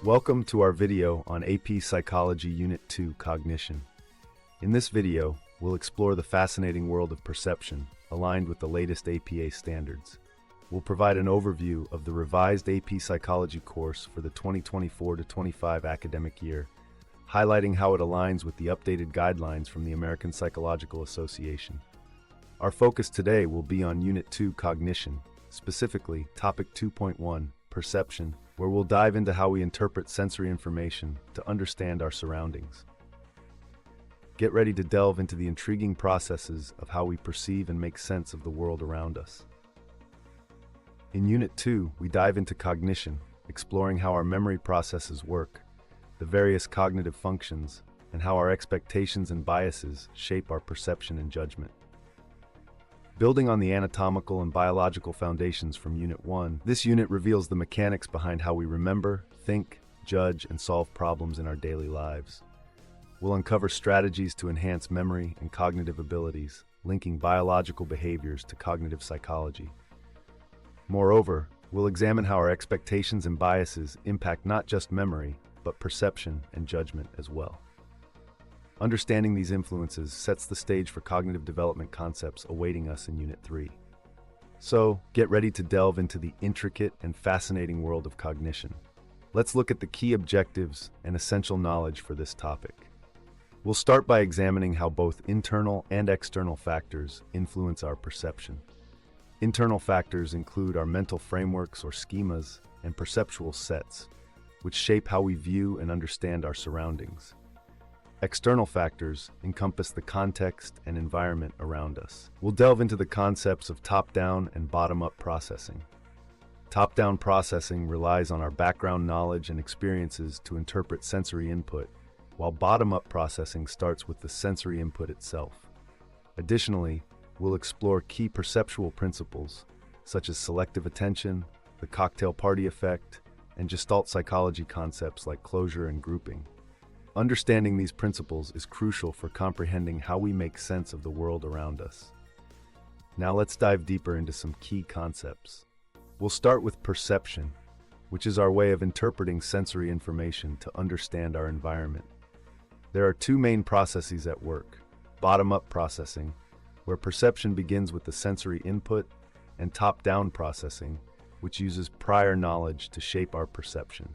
Welcome to our video on AP Psychology Unit 2 Cognition. In this video, we'll explore the fascinating world of perception, aligned with the latest APA standards. We'll provide an overview of the revised AP Psychology course for the 2024-25 academic year, highlighting how it aligns with the updated guidelines from the American Psychological Association. Our focus today will be on Unit 2 Cognition, specifically Topic 2.1, Perception, where we'll dive into how we interpret sensory information to understand our surroundings. Get ready to delve into the intriguing processes of how we perceive and make sense of the world around us. In Unit 2, we dive into cognition, exploring how our memory processes work, the various cognitive functions, and how our expectations and biases shape our perception and judgment. Building on the anatomical and biological foundations from Unit 1, this unit reveals the mechanics behind how we remember, think, judge, and solve problems in our daily lives. We'll uncover strategies to enhance memory and cognitive abilities, linking biological behaviors to cognitive psychology. Moreover, we'll examine how our expectations and biases impact not just memory, but perception and judgment as well. Understanding these influences sets the stage for cognitive development concepts awaiting us in Unit 3. So, get ready to delve into the intricate and fascinating world of cognition. Let's look at the key objectives and essential knowledge for this topic. We'll start by examining how both internal and external factors influence our perception. Internal factors include our mental frameworks or schemas and perceptual sets, which shape how we view and understand our surroundings. External factors encompass the context and environment around us. We'll delve into the concepts of top-down and bottom-up processing. Top-down processing relies on our background knowledge and experiences to interpret sensory input, while bottom-up processing starts with the sensory input itself. Additionally, we'll explore key perceptual principles, such as selective attention, the cocktail party effect, and Gestalt psychology concepts like closure and grouping. Understanding these principles is crucial for comprehending how we make sense of the world around us. Now let's dive deeper into some key concepts. We'll start with perception, which is our way of interpreting sensory information to understand our environment. There are two main processes at work: bottom-up processing, where perception begins with the sensory input, and top-down processing, which uses prior knowledge to shape our perception.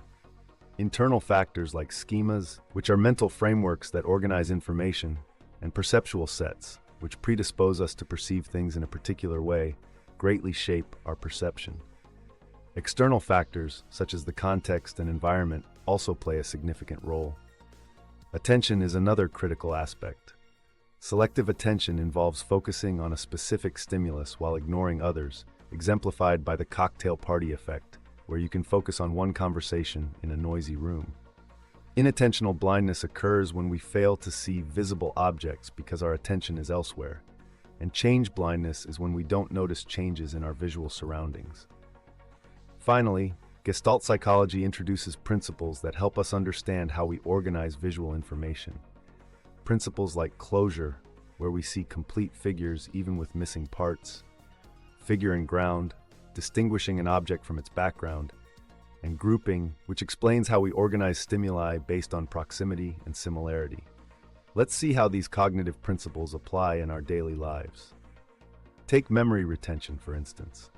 Internal factors like schemas, which are mental frameworks that organize information, and perceptual sets, which predispose us to perceive things in a particular way, greatly shape our perception. External factors, such as the context and environment, also play a significant role. Attention is another critical aspect. Selective attention involves focusing on a specific stimulus while ignoring others, exemplified by the cocktail party effect, where you can focus on one conversation in a noisy room. Inattentional blindness occurs when we fail to see visible objects because our attention is elsewhere, and change blindness is when we don't notice changes in our visual surroundings. Finally, Gestalt psychology introduces principles that help us understand how we organize visual information. Principles like closure, where we see complete figures even with missing parts, figure and ground, distinguishing an object from its background, and grouping, which explains how we organize stimuli based on proximity and similarity. Let's see how these cognitive principles apply in our daily lives. Take memory retention, for instance.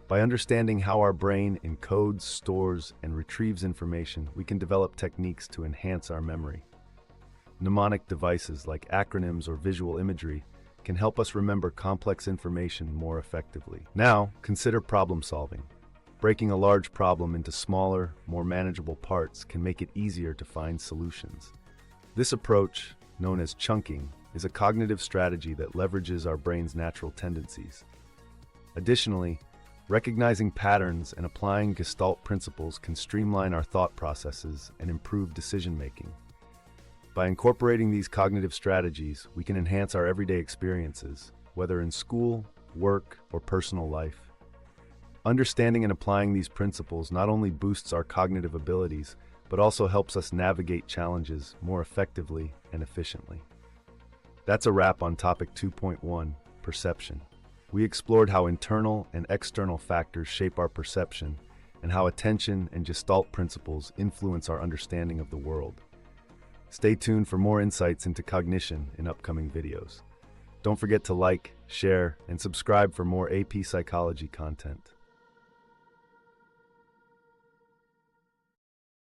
By understanding how our brain encodes, stores, and retrieves information, we can develop techniques to enhance our memory. Mnemonic devices like acronyms or visual imagery can help us remember complex information more effectively. Now, consider problem solving. Breaking a large problem into smaller, more manageable parts can make it easier to find solutions. This approach, known as chunking, is a cognitive strategy that leverages our brain's natural tendencies. Additionally, recognizing patterns and applying Gestalt principles can streamline our thought processes and improve decision-making. By incorporating these cognitive strategies, we can enhance our everyday experiences, whether in school, work, or personal life. Understanding and applying these principles not only boosts our cognitive abilities, but also helps us navigate challenges more effectively and efficiently. That's a wrap on Topic 2.1, Perception. We explored how internal and external factors shape our perception and how attention and Gestalt principles influence our understanding of the world. Stay tuned for more insights into cognition in upcoming videos. Don't forget to like, share, and subscribe for more AP Psychology content.